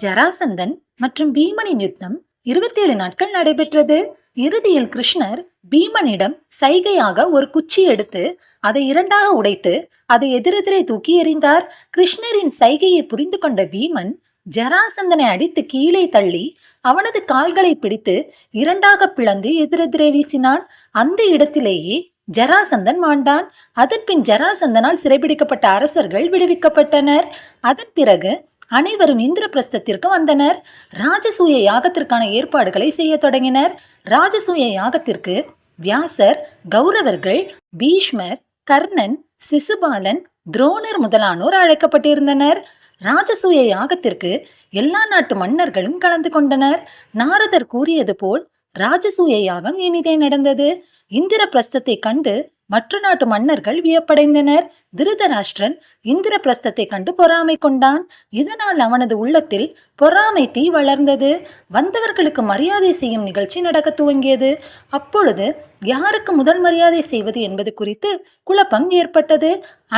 ஜராசந்தன் மற்றும் பீமனின் யுத்தம் 27 நாட்கள் நடைபெற்றது. இறுதியில் கிருஷ்ணர் பீமனிடம் சைகையாக ஒரு குச்சி எடுத்து அதை இரண்டாக உடைத்து அதை எதிரெதிரே தூக்கி எறிந்தார். கிருஷ்ணரின் சைகையை புரிந்து கொண்ட பீமன் ஜராசந்தனை அடித்து கீழே தள்ளி அவனது கால்களை பிடித்து இரண்டாக பிளந்து எதிரெதிரே வீசினான். அந்த இடத்திலேயே ஜராசந்தன் மாண்டான். அதன் பின் ஜராசந்தனால் சிறைபிடிக்கப்பட்ட அரசர்கள் விடுவிக்கப்பட்டனர். அதன் பிறகு அனைவரும் இந்திரபிரஸ்தத்திற்கு வந்தனர். ராஜசூய யாகத்திற்கான ஏற்பாடுகளை செய்ய தொடங்கினர். ராஜசூய யாகத்திற்கு வியாசர், கௌரவர்கள், பீஷ்மர், கர்ணன், சிசுபாலன், துரோணர் முதலானோர் அழைக்கப்பட்டிருந்தனர். ராஜசூய யாகத்திற்கு எல்லா நாட்டு மன்னர்களும் கலந்து கொண்டனர். நாரதர் கூறியது போல் ராஜசூய யாகம் இனிதே நடந்தது. இந்திரபிரஸ்தத்தை கண்டு மற்ற நாட்டு மன்னர்கள் வியப்படைந்தனர். திருதராஷ்டிரன் இந்திரபிரஸ்தத்தை கண்டு பொறாமை கொண்டான். இதனால் அவனது உள்ளத்தில் பொறாமை தீ வளர்ந்தது. வந்தவர்களுக்கு மரியாதை செய்யும் நிகழ்ச்சி நடக்க துவங்கியது. அப்பொழுது யாருக்கு முதல் மரியாதை செய்வது என்பது குறித்து குழப்பம் ஏற்பட்டது.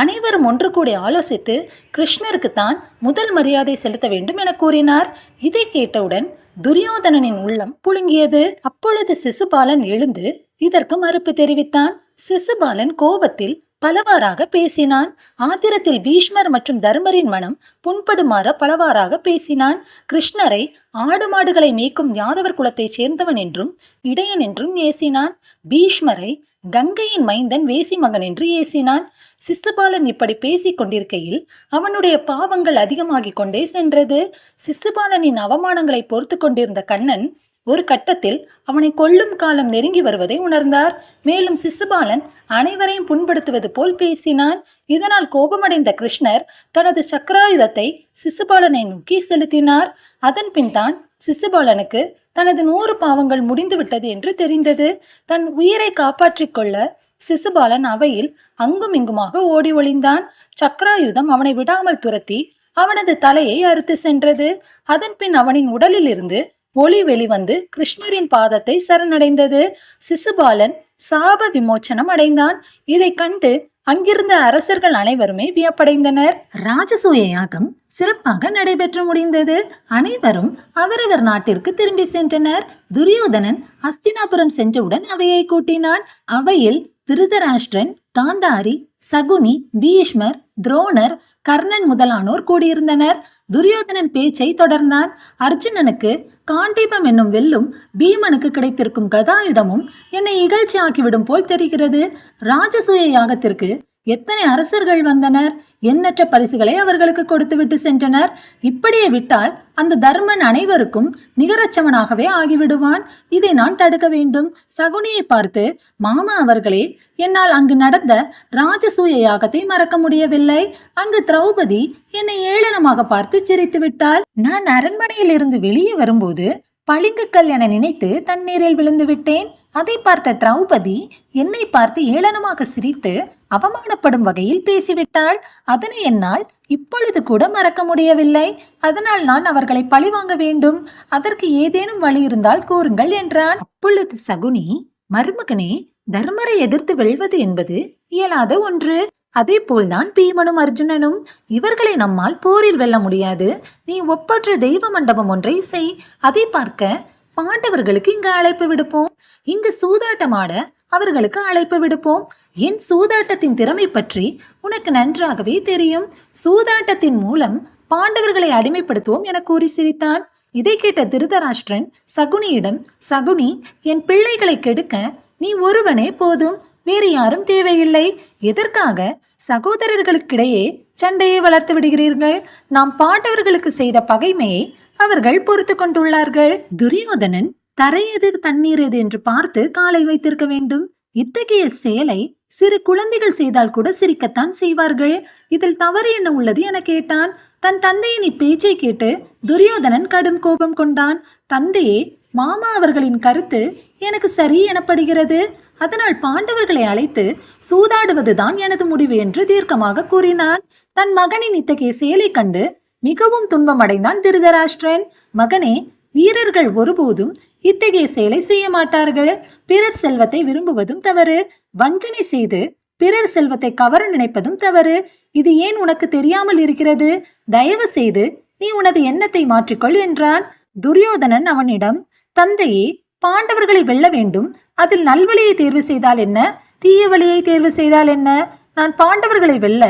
அனைவரும் ஒன்று கூடி ஆலோசித்து கிருஷ்ணருக்கு தான் முதல் மரியாதை செலுத்த வேண்டும் என கூறினார். இதை கேட்டவுடன் துரியோதனனின் உள்ளம் புழுங்கியது. அப்பொழுது சிசுபாலன் எழுந்து இதற்கு மறுப்பு தெரிவித்தான். சிசுபாலன் கோபத்தில் பலவாறாக பேசினான். ஆத்திரத்தில் பீஷ்மர் மற்றும் தர்மரின் மனம் புண்படுமாற பலவாறாக பேசினான். கிருஷ்ணரை ஆடு மாடுகளை மேய்க்கும் யாதவர் குலத்தைச் சேர்ந்தவன் என்றும் இடையன் என்றும் ஏசினான். பீஷ்மரை கங்கையின் மைந்தன் வேசி மகன் என்று ஏசினான். சிசுபாலன் இப்படி பேசிக் கொண்டிருக்கையில் அவனுடைய பாவங்கள் அதிகமாகிக் கொண்டே சென்றது. சிசுபாலனின் அவமானங்களை பொறுத்து கொண்டிருந்த கண்ணன் ஒரு கட்டத்தில் அவனை கொல்லும் காலம் நெருங்கி வருவதை உணர்ந்தார். மேலும் சிசுபாலன் அனைவரையும் புண்படுத்துவது போல் பேசினான். இதனால் கோபமடைந்த கிருஷ்ணர் தனது சக்கராயுதத்தை சிசுபாலனை நோக்கி செலுத்தினார். அதன் பின் தான் சிசுபாலனுக்கு தனது 100 பாவங்கள் முடிந்துவிட்டது என்று தெரிந்தது. தன் உயிரை காப்பாற்றிக் கொள்ள சிசுபாலன் அவையில் அங்கும் இங்குமாக ஓடி ஒளிந்தான். சக்கராயுதம் அவனை விடாமல் துரத்தி அவனது தலையை அறுத்து சென்றது. அதன் பின் அவனின் உடலில் இருந்து ஒளி வெளிவந்து கிருஷ்ணரின் பாதத்தை சரணடைந்தது. சிசுபாலன் சாப விமோச்சனம் அடைந்தான். இதை கண்டு அங்கிருந்த அரசர்கள் அனைவருமே வியப்படைந்தனர். ராஜசூய யாகம் சிறப்பாக நடைபெற்று முடிந்தது. அனைவரும் அவரவர் நாட்டிற்கு திரும்பி சென்றனர். துரியோதனன் அஸ்தினாபுரம் சென்றவுடன் அவையை கூட்டினான். அவையில் திருதராஷ்டிரன், காந்தாரி, சகுனி, பீஷ்மர், துரோணர், கர்ணன் முதலானோர் கூடியிருந்தனர். துரியோதனன் பேச்சை தொடர்ந்தான். அர்ஜுனனுக்கு காண்டீபம் என்னும் வெல்லும் பீமனுக்கு கிடைத்திருக்கும் கதாயுதமும் என்னை இகழ்ச்சி ஆக்கிவிடும் போல் தெரிகிறது. ராஜசூய யாகத்திற்கு எத்தனை அரசர்கள் வந்தனர். எண்ணற்ற பரிசுகளை அவர்களுக்கு கொடுத்துவிட்டு சென்றனர். இப்படியே விட்டால் அந்த தர்மன் அனைவருக்கும் நிகரச்சவனாகவே ஆகிவிடுவான். இதை நான் தடுக்க வேண்டும். சகுனியை பார்த்து, மாமா அவர்களே, என்னால் அங்கு நடந்த ராஜசூய யாகத்தை மறக்க முடியவில்லை. அங்கு திரௌபதி என்னை ஏளனமாக பார்த்து சிரித்து விட்டாள். நான் அரண்மனையில் இருந்து வெளியே வரும்போது பளிங்குக்கல் என நினைத்து தண்ணீரில் விழுந்து விட்டேன். அதை பார்த்த திரௌபதி என்னை பார்த்து ஏளனமாக சிரித்து அவமானப்படும் வகையில் பேசிவிட்டாள். அதனை என்னால் இப்பொழுது கூட மறக்க முடியவில்லை. அதனால் நான் அவர்களை பழிவாங்க வேண்டும். அதற்கு ஏதேனும் வழி இருந்தால் கூறுங்கள் என்றான். அப்பொழுது சகுனி, மருமகனே, தர்மரை எதிர்த்து வெல்வது என்பது இயலாத ஒன்று. அதே போல்தான் பீமனும் அர்ஜுனனும். இவர்களை நம்மால் போரில் வெல்ல முடியாது. நீ ஒப்பற்ற தெய்வ மண்டபம் ஒன்றை செய். அதை பார்க்க பாண்டவர்களுக்கு இங்கு அழைப்பு விடுப்போம். இங்கு சூதாட்டமாட அவர்களுக்கு அழைப்பு விடுப்போம். என் சூதாட்டத்தின் திறமை பற்றி உனக்கு நன்றாகவே தெரியும். சூதாட்டத்தின் மூலம் பாண்டவர்களை அடிமைப்படுத்துவோம் என கூறி சிரித்தான். இதை கேட்ட திருதராஷ்டிரன் சகுனியிடம், சகுனி, என் பிள்ளைகளை கெடுக்க நீ ஒருவனே போதும், வேறு யாரும் தேவையில்லை. எதற்காக சகோதரர்களுக்கிடையே சண்டையை வளர்த்து விடுகிறீர்கள்? நாம் பாண்டவர்களுக்கு செய்த பகைமையை அவர்கள் பொறுத்து கொண்டுள்ளார்கள். துரியோதனன் தரையது தண்ணீர் எது என்று பார்த்து காலை வைத்திருக்க வேண்டும். இத்தகைய செயலை சிறு குழந்தைகள் செய்தால் கூட சிரிக்கத்தான் செய்வார்கள். இதில் தவறு என்ன உள்ளது என கேட்டான். தன் தந்தையின் இப்பேச்சை கேட்டு துரியோதனன் கடும் கோபம் கொண்டான். தந்தையே, மாமா அவர்களின் கருத்து எனக்கு சரி எனப்படுகிறது. அதனால் பாண்டவர்களை அழைத்து சூதாடுவதுதான் எனது முடிவு என்று தீர்க்கமாக கூறினான். தன் மகனின் இத்தகைய செயலை கண்டு மிகவும் துன்பமடைந்தான் திருதராஷ்டிரன். மகனே, வீரர்கள் ஒருபோதும் இத்தகைய செயலை செய்ய மாட்டார்கள். பிறர் செல்வத்தை விரும்புவதும் தவறு. வஞ்சனை செய்து பிறர் செல்வத்தை கவர நினைப்பதும் தவறு. இது ஏன் உனக்கு தெரியாமல் இருக்கிறது? தயவு செய்து நீ உனது எண்ணத்தை மாற்றிக்கொள் என்றான். துரியோதனன் அவனிடம், தந்தையே, பாண்டவர்களை வெல்ல வேண்டும். அதில் நல்வழியை தேர்வு செய்தால் என்ன, தீய வழியை தேர்வு செய்தால் என்ன? நான் பாண்டவர்களை வெல்ல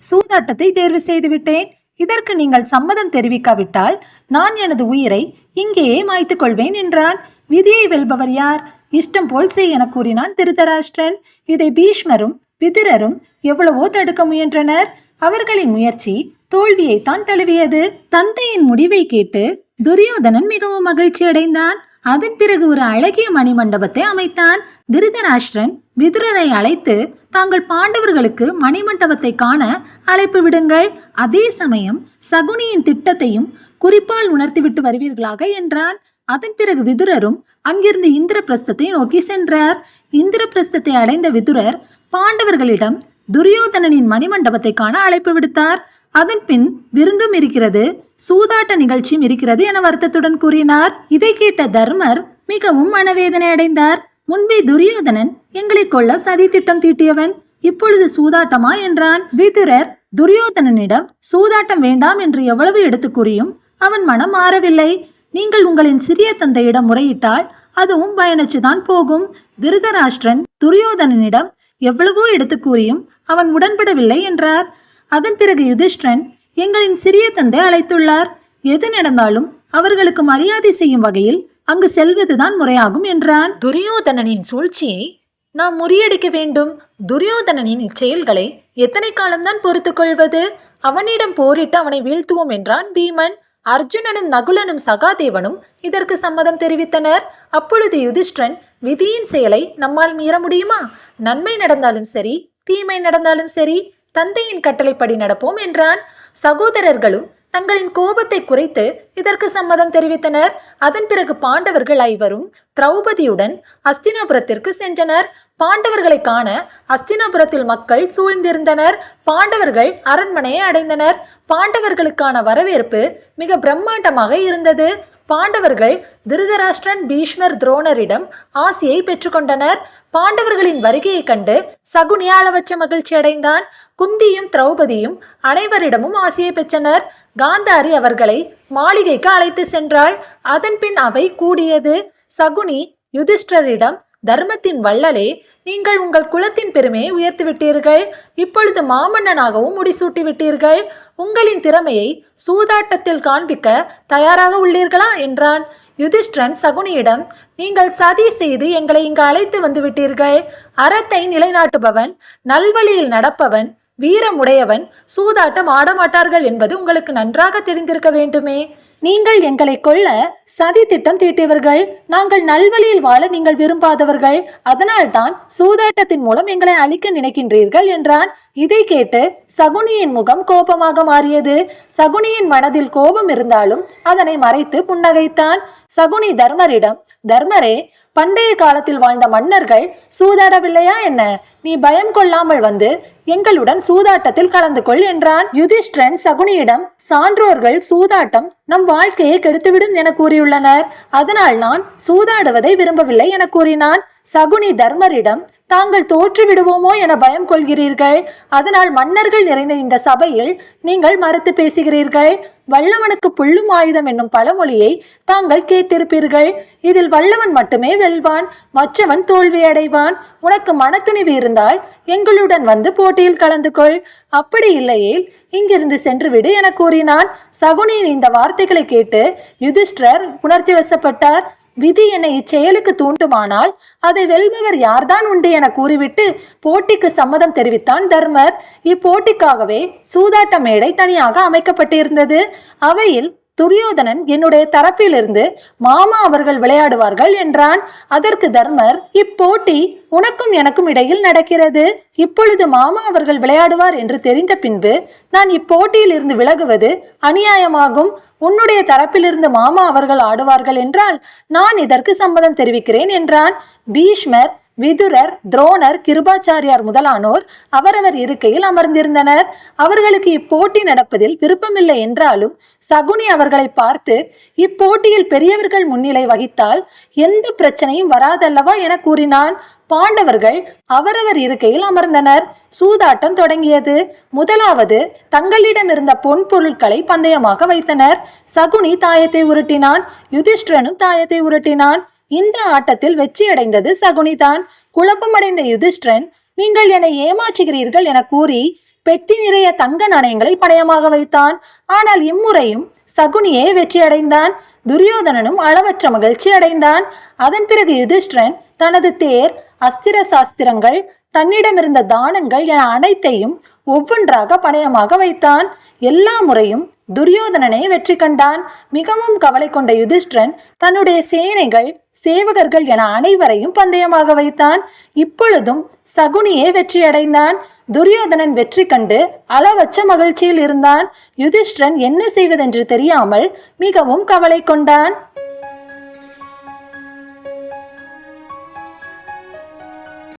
சூதாட்டத்தை தேர்வு செய்து விட்டேன். இதற்கு நீங்கள் சம்மதம் தெரிவிக்காவிட்டால் நான் எனது உயிரை இங்கேயே மாய்த்துக் கொள்வேன் என்றான். விதியை வெல்பவர் யார்? இஷ்டம் போல் செய் என கூறினான் திருதராஷ்டிரன். இதை பீஷ்மரும் விதுரரும் எவ்வளவோ தடுக்க முயன்றனர். அவர்களின் முயற்சி தோல்வியைத்தான் தழுவியது. தந்தையின் முடிவை கேட்டு துரியோதனன் மிகவும் மகிழ்ச்சி அடைந்தான். அதன் பிறகு ஒரு அழகிய மணிமண்டபத்தை அமைத்தான். திருதராஷ்டிரன் விதுரரை அழைத்து, தாங்கள் பாண்டவர்களுக்கு மணிமண்டபத்தை காண அழைப்பு விடுங்கள். அதே சமயம் சகுனியின் திட்டத்தையும் குறிப்பால் உணர்த்திவிட்டு வருவீர்களாக என்றான். அதன் பிறகு விதுரரும் அங்கிருந்து இந்திரபிரஸ்தத்தை நோக்கி சென்றார். இந்திரபிரஸ்தத்தை அடைந்த விதுரர் பாண்டவர்களிடம் துரியோதனனின் மணிமண்டபத்தை காண அழைப்பு விடுத்தார். அதன் பின் விருந்தும் இருக்கிறது, சூதாட்ட நிகழ்ச்சியும் இருக்கிறது என வருத்தத்துடன் கூறினார். இதை கேட்ட தர்மர் மிகவும் மனவேதனை அடைந்தார். முன்பே துரியோதனன் எங்களை கொல்ல சதி திட்டம் தீட்டியவன், இப்பொழுது சூதாட்டமா என்றான். விதுரர் துரியோதனனிடம் சூதாட்டம் வேண்டாம் என்று எவ்வளவு எடுத்து கூறியும் அவன் மனம் மாறவில்லை. நீங்கள் உங்களின் சிறிய தந்தையிடம் முறையிட்டால் அதுவும் பயனச்சுதான் போகும். திருதராஷ்டிரன் துரியோதனனிடம் எவ்வளவோ எடுத்து கூறியும் அவன் உடன்படவில்லை என்றார். அதன் பிறகு யுதிஷ்டிரன், எங்களின் சிறிய தந்தை அழைத்துள்ளார். எது நடந்தாலும் அவர்களுக்கு மரியாதை செய்யும் வகையில் அங்கு செல்வதுதான் முறையாகும் என்றான். துரியோதனனின் சூழ்ச்சியை நாம் முறியடிக்க வேண்டும். துரியோதனனின் இச்செயல்களை எத்தனை காலம்தான் பொறுத்து கொள்வது? அவனிடம் போரிட்டு அவனை வீழ்த்துவோம் என்றான் பீமன். அர்ஜுனனும் நகுலனும் சகாதேவனும் இதற்கு சம்மதம் தெரிவித்தனர். அப்பொழுது யுதிஷ்டிரன், விதியின் செயலை நம்மால் மீற முடியுமா? நன்மை நடந்தாலும் சரி, தீமை நடந்தாலும் சரி, தந்தையின் கட்டளைப்படி நடப்போம் என்றான். சகோதரர்களும் தங்களின் கோபத்தை குறைத்து இதற்கு சம்மதம் தெரிவித்தனர். அதன் பிறகு பாண்டவர்கள் ஐவரும் திரௌபதியுடன் அஸ்தினாபுரத்திற்கு சென்றனர். பாண்டவர்களை காண அஸ்தினாபுரத்தில் மக்கள் சூழ்ந்திருந்தனர். பாண்டவர்கள் அரண்மனையை அடைந்தனர். பாண்டவர்களுக்கான வரவேற்பு மிக பிரம்மாண்டமாக இருந்தது. பாண்டவர்கள் திருதராஷ்டிரன், பீஷ்மர், துரோணரிடம் ஆசியை பெற்றுக்கொண்டனர். பாண்டவர்களின் வருகையை கண்டு சகுனி அளவற்ற மகிழ்ச்சி அடைந்தான். குந்தியும் திரௌபதியும் அனைவரிடமும் ஆசியை பெற்றனர். காந்தாரி அவர்களை மாளிகைக்கு அழைத்து சென்றாள். அதன் பின் அவை கூடியது. சகுனி யுதிஷ்டரிடம், தர்மத்தின் வள்ளலே, நீங்கள் உங்கள் குலத்தின் பெருமையை உயர்த்திவிட்டீர்கள். இப்பொழுது மாமன்னனாகவும் முடிசூட்டி விட்டீர்கள். உங்களின் திறமையை சூதாட்டத்தில் காண்பிக்க தயாராக உள்ளீர்களா என்றான். யுதிஷ்டிரன் சகுனியிடம், நீங்கள் சதி செய்து எங்களை இங்கு அழைத்து வந்து விட்டீர்கள். அறத்தை நிலைநாட்டுபவன், நல்வழியில் நடப்பவன், வீரமுடையவன் சூதாட்டம் ஆடமாட்டார்கள் என்பது உங்களுக்கு நன்றாக தெரிந்திருக்க வேண்டுமே. நீங்கள் எங்களை கொல்ல சதி திட்டம் தீட்டியவர்கள். நாங்கள் நல்வழியில் வாழ நீங்கள் விரும்பாதவர்கள். அதனால்தான் சூதாட்டத்தின் மூலம் எங்களை அழிக்க நினைக்கின்றீர்கள் என்றான். இதை கேட்டு சகுனியின் முகம் கோபமாக மாறியது. சகுனியின் மனதில் கோபம் இருந்தாலும் அதனை மறைத்து புன்னகைத்தான். சகுனி தர்மரிடம், தர்மரே, பண்டைய காலத்தில் வாழ்ந்த மன்னர்கள் சூதாடவில்லையா என்ன? நீ பயம் கொள்ளாமல் வந்து எங்களுடன் சூதாட்டத்தில் கலந்து கொள் என்றான். யுதிஷ்டிரன் சகுனியிடம், சான்றோர்கள் சூதாட்டம் நம் வாழ்க்கையை கெடுத்துவிடும் என கூறியுள்ளனர். அதனால் நான் சூதாடுவதை விரும்பவில்லை என கூறினான். சகுனி தர்மரிடம், தாங்கள் தோற்று விடுவோமோ என பயம் கொள்கிறீர்கள். அதனால் மன்னர்கள் நிறைந்த இந்த சபையில் நீங்கள் மறுத்து பேசுகிறீர்கள். வல்லவனுக்கு புல்லும் ஆயுதம் என்னும் பழமொழியை தாங்கள் கேட்டிருப்பீர்கள். இதில் வல்லவன் மட்டுமே வெல்வான், மற்றவன் தோல்வி அடைவான். உனக்கு மனத்துணிவு இருந்தால் எங்களுடன் வந்து போட்டியில் கலந்து கொள். அப்படி இல்லையேல் இங்கிருந்து சென்றுவிடு என கூறினான். சகுனியின் இந்த வார்த்தைகளை கேட்டு யுதிஷ்டிரர் உணர்ச்சி வசப்பட்டார். விதி என்னை இச்செயலுக்கு தூண்டுமானால் அதை வெல்பவர் யார்தான் உண்டு என கூறிவிட்டு போட்டிக்கு சம்மதம் தெரிவித்தான் தர்மர். இப்போட்டிக்காகவே சூதாட்ட மேடை தனியாக அமைக்கப்பட்டிருந்தது. அவையில் துரியோதனன் என்னுடைய தரப்பிலிருந்து மாமா அவர்கள் விளையாடுவார்கள் என்றான். அதற்கு தர்மர், இப்போட்டி உனக்கும் எனக்கும் இடையில் நடக்கிறது. இப்பொழுது மாமா அவர்கள் விளையாடுவார் என்று தெரிந்த பின்பு நான் இப்போட்டியில் இருந்து விலகுவது அநியாயமாகும். உன்னுடைய தரப்பிலிருந்து மாமா அவர்கள் ஆடுவார்கள் என்றால் நான் இதற்கு சம்மதம் தெரிவிக்கிறேன் என்றான். பீஷ்மர் விதுரர், துரோணர், கிருபாச்சாரியார் முதலானோர் அவரவர் இருக்கையில் அமர்ந்திருந்தனர். அவர்களுக்கு இப்போட்டி நடப்பதில் விருப்பமில்லை என்றாலும் சகுனி அவர்களை பார்த்து, இப்போட்டியில் பெரியவர்கள் முன்னிலை வகித்தால் எந்த பிரச்சனையும் வராதல்லவா என கூறினான். பாண்டவர்கள் அவரவர் இருக்கையில் அமர்ந்தனர். சூதாட்டம் தொடங்கியது. முதலாவது தங்களிடம் இருந்த பொன் பொருட்களை பந்தயமாக வைத்தனர். சகுனி தாயத்தை உருட்டினான். யுதிஷ்டிரனும் தாயத்தை உருட்டினான். இந்த ஆட்டத்தில் வெற்றியடைந்தது சகுனிதான். குழப்பமடைந்த யுதிஷ்டிரன், நீங்கள் என்னை ஏமாற்றுகிறீர்கள் என கூறி பெட்டி நிறைய தங்க நாணயங்களை பணயமாக வைத்தான். ஆனால் இம்முறையும் சகுனியே வெற்றியடைந்தான். துரியோதனனும் அளவற்ற மகிழ்ச்சி அடைந்தான். அதன் பிறகு யுதிஷ்டிரன் தனது தேர், அஸ்திர சாஸ்திரங்கள், தன்னிடமிருந்த தானங்கள் என அனைத்தையும் ஒவ்வொன்றாக பணயமாக வைத்தான். எல்லா முறையும் துரியோதனனை வெற்றி கண்டான். மிகவும் கவலை கொண்ட யுதிஷ்டிரன் தன்னுடைய சேனைகள், சேவகர்கள் என அனைவரையும் பந்தயமாக வைத்தான். இப்பொழுதும் சகுனியே வெற்றியடைந்தான். துரியோதனன் வெற்றி கண்டு அளவற்ற மகிழ்ச்சியில் இருந்தான். யுதிஷ்டிரன் என்ன செய்வதென்று தெரியாமல் மிகவும் கவலை கொண்டான்.